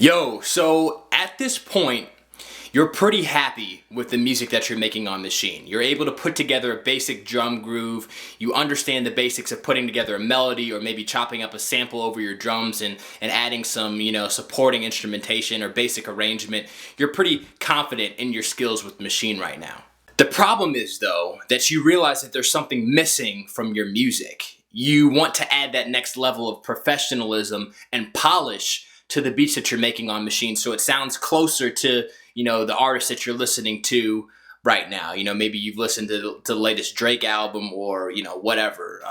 Yo, so at this point, you're pretty happy with the music that you're making on Maschine. You're able to put together a basic drum groove. You understand the basics of putting together a melody or maybe chopping up a sample over your drums and adding some, supporting instrumentation or basic arrangement. You're pretty confident in your skills with Maschine right now. The problem is, though, that you realize that there's something missing from your music. You want to add that next level of professionalism and polish to the beats that you're making on Maschine, so it sounds closer to the artist that you're listening to right now. Maybe you've listened to the latest Drake album or whatever,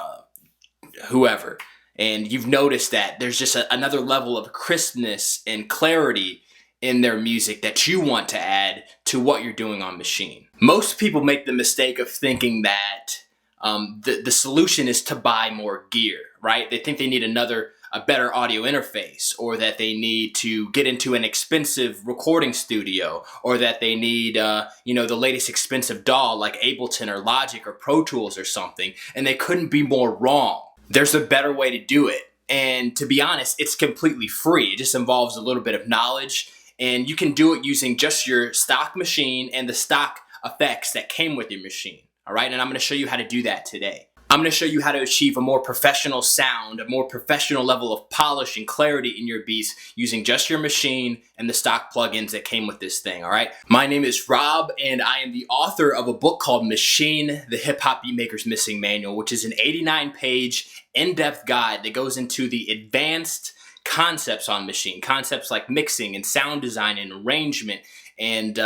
whoever, and you've noticed that there's just another level of crispness and clarity in their music that you want to add to what you're doing on Maschine. Most people make the mistake of thinking that the solution is to buy more gear, right? They think they need a better audio interface, or that they need to get into an expensive recording studio, or that they need the latest expensive DAW like Ableton or Logic or Pro Tools or something, and they couldn't be more wrong. There's a better way to do it, and to be honest, it's completely free. It just involves a little bit of knowledge, and you can do it using just your stock Maschine and the stock effects that came with your Maschine. All right, and I'm going to show you how to do that today. I'm going to show you how to achieve a more professional sound, a more professional level of polish and clarity in your beats using just your Maschine and the stock plugins that came with this thing, all right? My name is Rob, and I am the author of a book called Maschine, the Hip Hop Beatmaker's Missing Manual, which is an 89-page in-depth guide that goes into the advanced concepts on Maschine, concepts like mixing and sound design and arrangement, and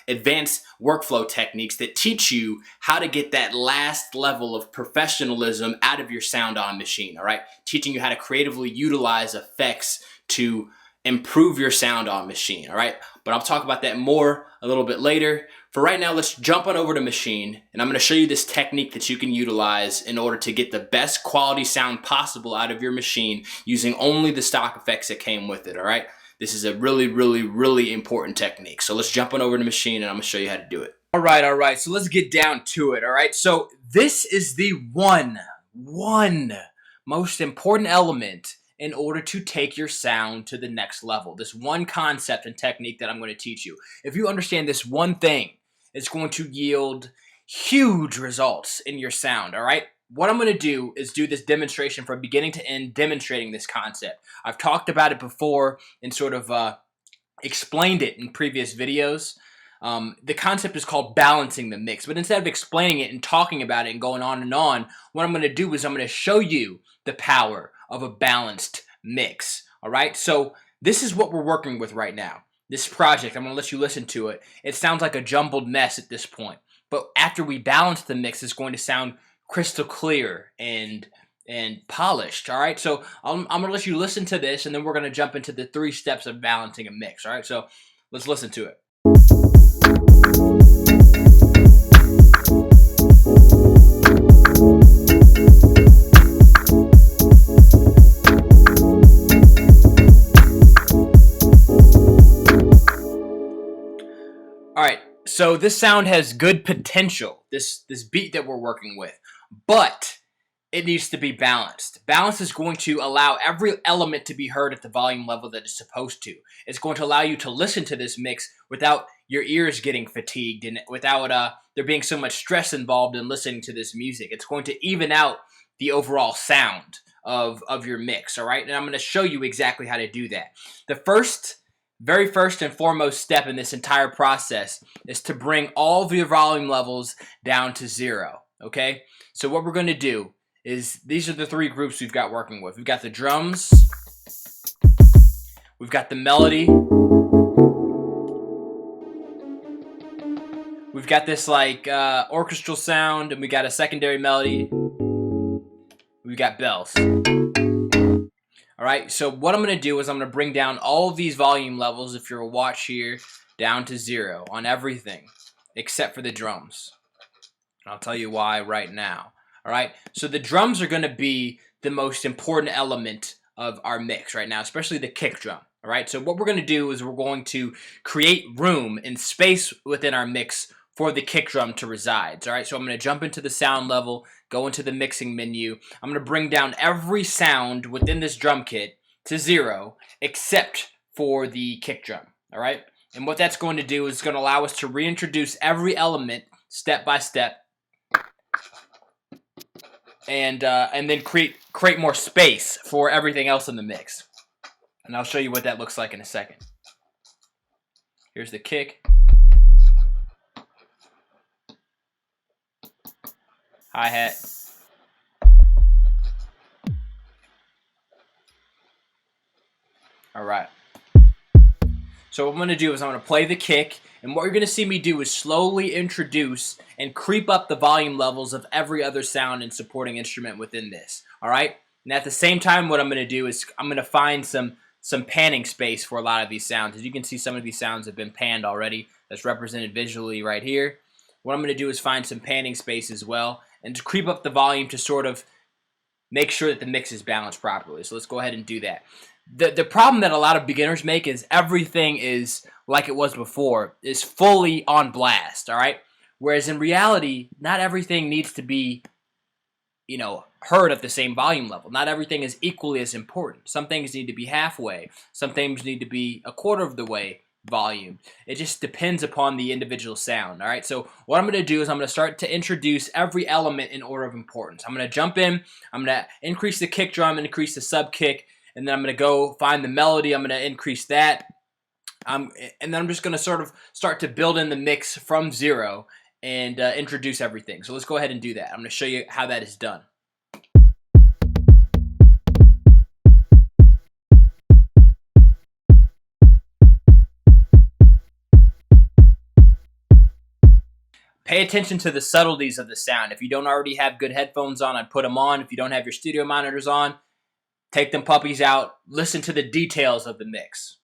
advanced workflow techniques that teach you how to get that last level of professionalism out of your sound on Maschine, all right? Teaching you how to creatively utilize effects to improve your sound on Maschine, all right? But I'll talk about that more a little bit later. For right now, let's jump on over to Maschine, and I'm going to show you this technique that you can utilize in order to get the best quality sound possible out of your Maschine using only the stock effects that came with it, all right? This is a really, really, really important technique. So let's jump on over to Maschine, and I'm going to show you how to do it. All right. So let's get down to it, all right? So this is the one most important element in order to take your sound to the next level. This one concept and technique that I'm going to teach you. If you understand this one thing, it's going to yield huge results in your sound, all right? What I'm going to do is do this demonstration from beginning to end, demonstrating this concept. I've talked about it before and sort of explained it in previous videos. The concept is called balancing the mix, but instead of explaining it and talking about it and going on, what I'm going to do is I'm going to show you the power of a balanced mix, all right? So this is what we're working with right now. This project, I'm going to let you listen to it. It sounds like a jumbled mess at this point, but after we balance the mix, it's going to sound crystal clear and polished, all right? So I'm going to let you listen to this, and then we're going to jump into the 3 steps of balancing a mix, all right? So let's listen to it. All right, so this sound has good potential, this beat that we're working with, but it needs to be balanced. Balance is going to allow every element to be heard at the volume level that it's supposed to. It's going to allow you to listen to this mix without your ears getting fatigued and without there being so much stress involved in listening to this music. It's going to even out the overall sound of your mix, all right? And I'm going to show you exactly how to do that. The very first and foremost step in this entire process is to bring all of your volume levels down to 0, okay? So what we're going to do is, these are the 3 groups we've got working with. We've got the drums, we've got the melody, we've got this like orchestral sound, and we got a secondary melody, we've got bells. All right, so what I'm going to do is I'm going to bring down all of these volume levels, if you're a watch here, down to 0 on everything except for the drums. And I'll tell you why right now. All right, so the drums are going to be the most important element of our mix right now, especially the kick drum. All right, so what we're going to do is we're going to create room and space within our mix for the kick drum to reside. All right, so I'm going to jump into the sound level, go into the mixing menu. I'm going to bring down every sound within this drum kit to 0 except for the kick drum, all right? And what that's going to do is going to allow us to reintroduce every element step by step, and then create more space for everything else in the mix. And I'll show you what that looks like in a second. Here's the kick, hi-hat, all right. So what I'm going to do is I'm going to play the kick, and what you're going to see me do is slowly introduce and creep up the volume levels of every other sound and supporting instrument within this, all right? And at the same time, what I'm going to do is I'm going to find some panning space for a lot of these sounds. As you can see, some of these sounds have been panned already. That's represented visually right here. What I'm going to do is find some panning space as well, and to creep up the volume to sort of make sure that the mix is balanced properly. So let's go ahead and do that. The problem that a lot of beginners make is everything is like it was before, is fully on blast, all right? Whereas in reality, not everything needs to be, heard at the same volume level. Not everything is equally as important. Some things need to be halfway. Some things need to be a quarter of the way volume. It just depends upon the individual sound, all right? So what I'm going to do is I'm going to start to introduce every element in order of importance. I'm going to jump in. I'm going to increase the kick drum, increase the sub kick, and then I'm going to go find the melody. I'm going to increase that. And then I'm just going to sort of start to build in the mix from zero and introduce everything. So let's go ahead and do that. I'm going to show you how that is done. Pay attention to the subtleties of the sound. If you don't already have good headphones on, I'd put them on. If you don't have your studio monitors on, take them puppies out. Listen to the details of the mix.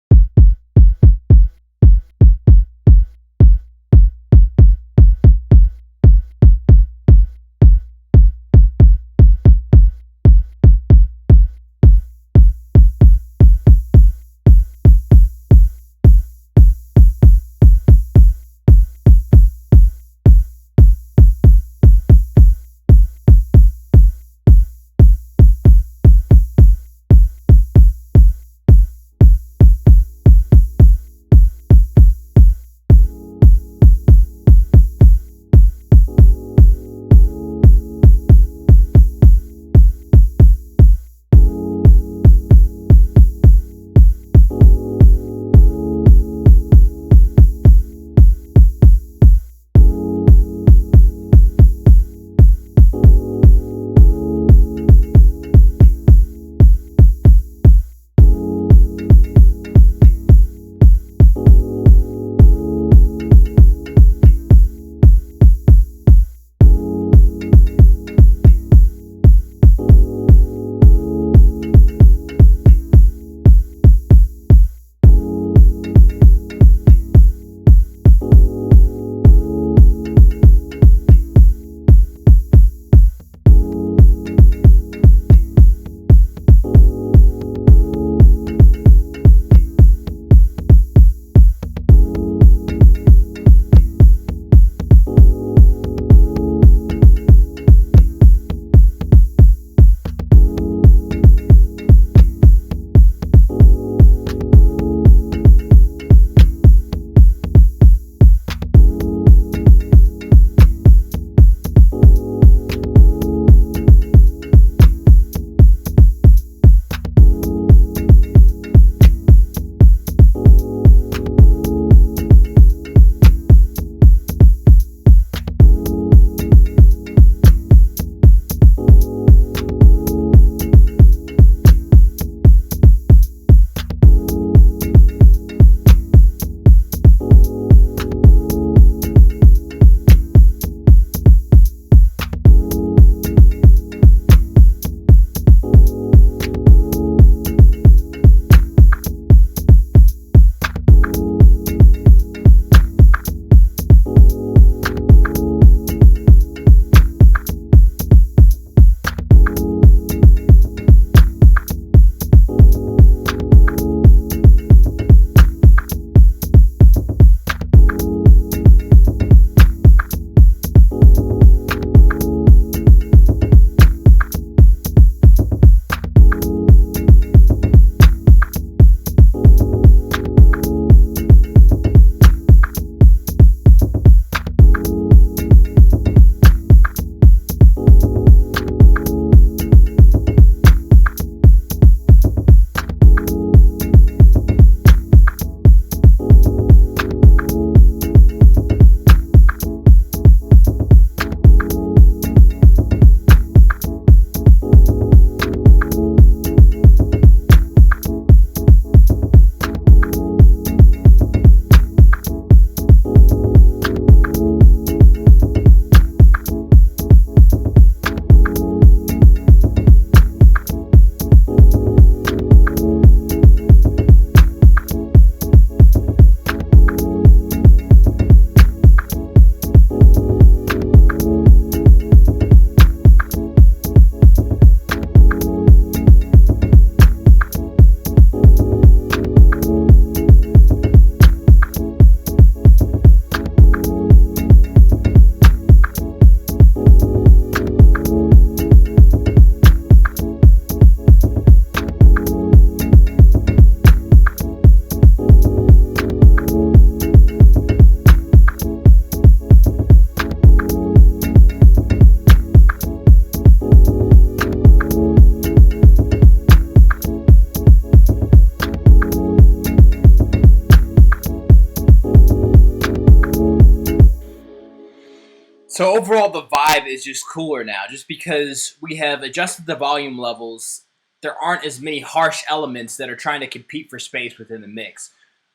So overall, the vibe is just cooler now, just because we have adjusted the volume levels. There aren't as many harsh elements that are trying to compete for space within the mix.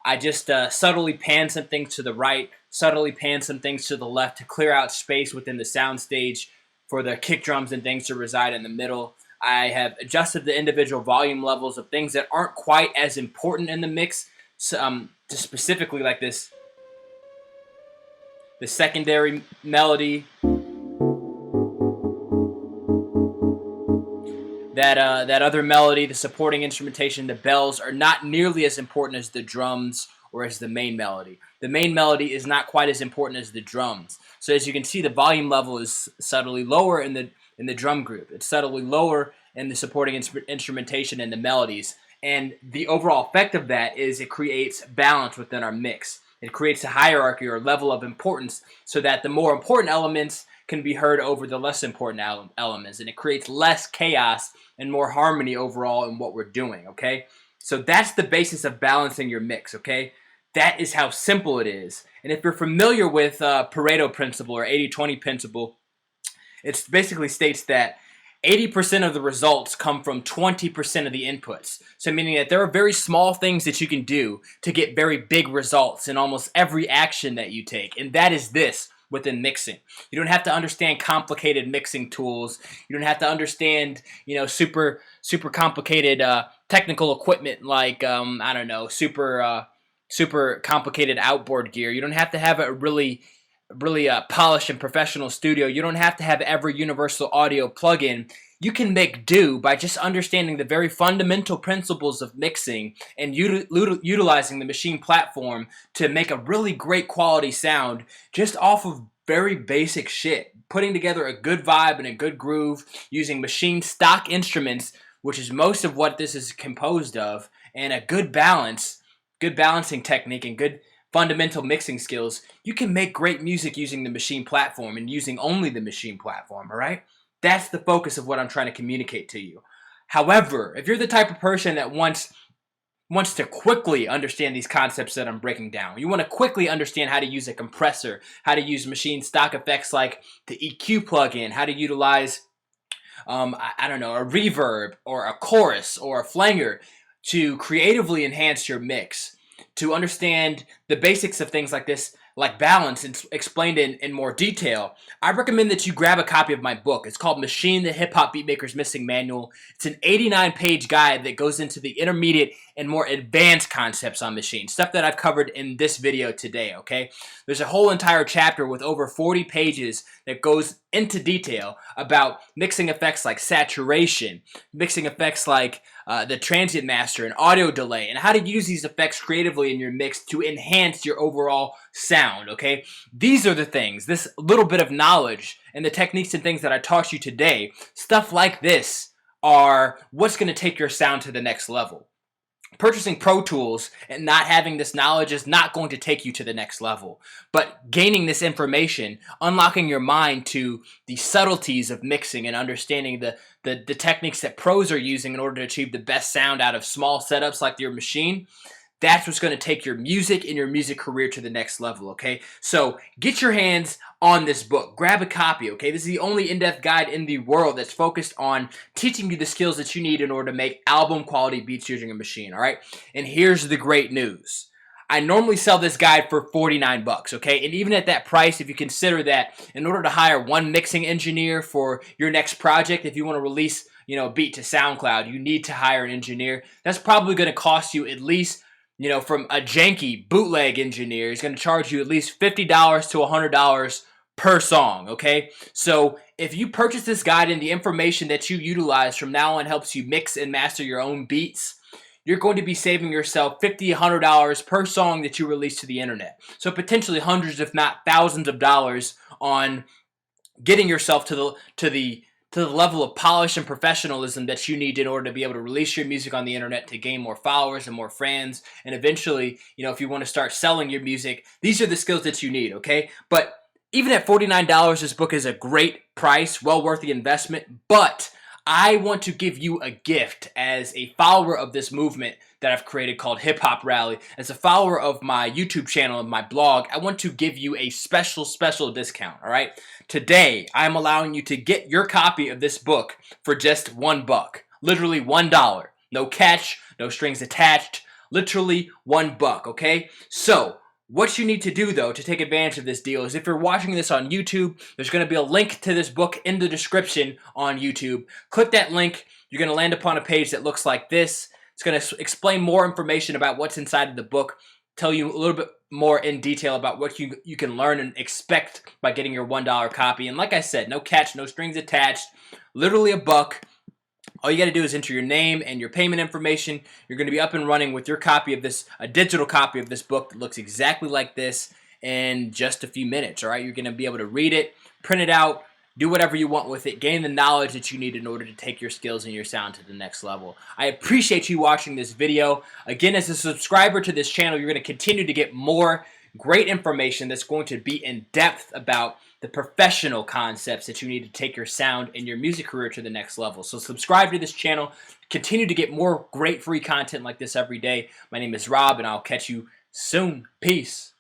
I just subtly pan some things to the right, subtly pan some things to the left to clear out space within the soundstage for the kick drums and things to reside in the middle. I have adjusted the individual volume levels of things that aren't quite as important in the mix, just specifically like this, the secondary melody, that other melody, the supporting instrumentation, the bells are not nearly as important as the drums or as the main melody. The main melody is not quite as important as the drums. So as you can see, the volume level is subtly lower in the drum group. It's subtly lower in the supporting instrumentation and the melodies. And the overall effect of that is it creates balance within our mix. It creates a hierarchy or level of importance so that the more important elements can be heard over the less important elements, and it creates less chaos and more harmony overall in what we're doing, okay? So that's the basis of balancing your mix, okay? That is how simple it is. And if you're familiar with Pareto principle or 80-20 principle, it basically states that 80% of the results come from 20% of the inputs. So meaning that there are very small things that you can do to get very big results in almost every action that you take. And that is this within mixing. You don't have to understand complicated mixing tools. You don't have to understand, super complicated technical equipment like I don't know, super complicated outboard gear. You don't have to have a really polished and professional studio. You don't have to have every universal audio plugin. You can make do by just understanding the very fundamental principles of mixing and utilizing the Maschine platform to make a really great quality sound just off of very basic shit. Putting together a good vibe and a good groove using Maschine stock instruments, which is most of what this is composed of, and a good balancing technique and good fundamental mixing skills. You can make great music using the Maschine platform and using only the Maschine platform, all right? That's the focus of what I'm trying to communicate to you. However, if you're the type of person that wants to quickly understand these concepts that I'm breaking down, you want to quickly understand how to use a compressor, how to use Maschine stock effects like the EQ plugin, how to utilize, a reverb or a chorus or a flanger to creatively enhance your mix, to understand the basics of things like this, like balance, and explained in more detail, I recommend that you grab a copy of my book. It's called Maschine, the Hip Hop Beatmaker's Mixing Manual. It's an 89-page guide that goes into the intermediate and more advanced concepts on Maschine, stuff that I've covered in this video today, okay? There's a whole entire chapter with over 40 pages that goes into detail about mixing effects like saturation, mixing effects like the transient master and audio delay, and how to use these effects creatively in your mix to enhance your overall sound, okay? These are the things, this little bit of knowledge and the techniques and things that I taught you today, stuff like this are what's going to take your sound to the next level. Purchasing Pro Tools and not having this knowledge is not going to take you to the next level. But gaining this information, unlocking your mind to the subtleties of mixing and understanding the techniques that pros are using in order to achieve the best sound out of small setups like your Maschine, that's what's going to take your music and your music career to the next level, okay? So get your hands on this book. Grab a copy, okay? This is the only in-depth guide in the world that's focused on teaching you the skills that you need in order to make album quality beats using a Maschine, all right? And here's the great news. I normally sell this guide for $49, okay? And even at that price, if you consider that in order to hire one mixing engineer for your next project, if you want to release, a beat to SoundCloud, you need to hire an engineer. That's probably going to cost you at least, from a janky bootleg engineer, is going to charge you at least $50 to $100 per song, okay? So if you purchase this guide and the information that you utilize from now on helps you mix and master your own beats, you're going to be saving yourself $50, $100 per song that you release to the internet. So potentially hundreds, if not thousands of dollars on getting yourself to the level of polish and professionalism that you need in order to be able to release your music on the internet to gain more followers and more fans. And eventually, if you want to start selling your music, these are the skills that you need, okay? But even at $49, this book is a great price, well worth the investment. But I want to give you a gift as a follower of this movement that I've created called Hip Hop Rally. As a follower of my YouTube channel and my blog, I want to give you a special discount, all right? Today, I'm allowing you to get your copy of this book for just $1. Literally $1. No catch, no strings attached, literally $1, okay? So, what you need to do, though, to take advantage of this deal is if you're watching this on YouTube, there's going to be a link to this book in the description on YouTube. Click that link. You're going to land upon a page that looks like this. It's going to explain more information about what's inside of the book, tell you a little bit more in detail about what you can learn and expect by getting your $1 copy. And like I said, no catch, no strings attached, literally $1. All you got to do is enter your name and your payment information. You're going to be up and running with your copy of this, a digital copy of this book that looks exactly like this in just a few minutes, all right? You're going to be able to read it, print it out, do whatever you want with it, gain the knowledge that you need in order to take your skills and your sound to the next level. I appreciate you watching this video. Again, as a subscriber to this channel, you're going to continue to get more great information that's going to be in depth about the professional concepts that you need to take your sound and your music career to the next level. So subscribe to this channel. Continue to get more great free content like this every day. My name is Rob, and I'll catch you soon. Peace.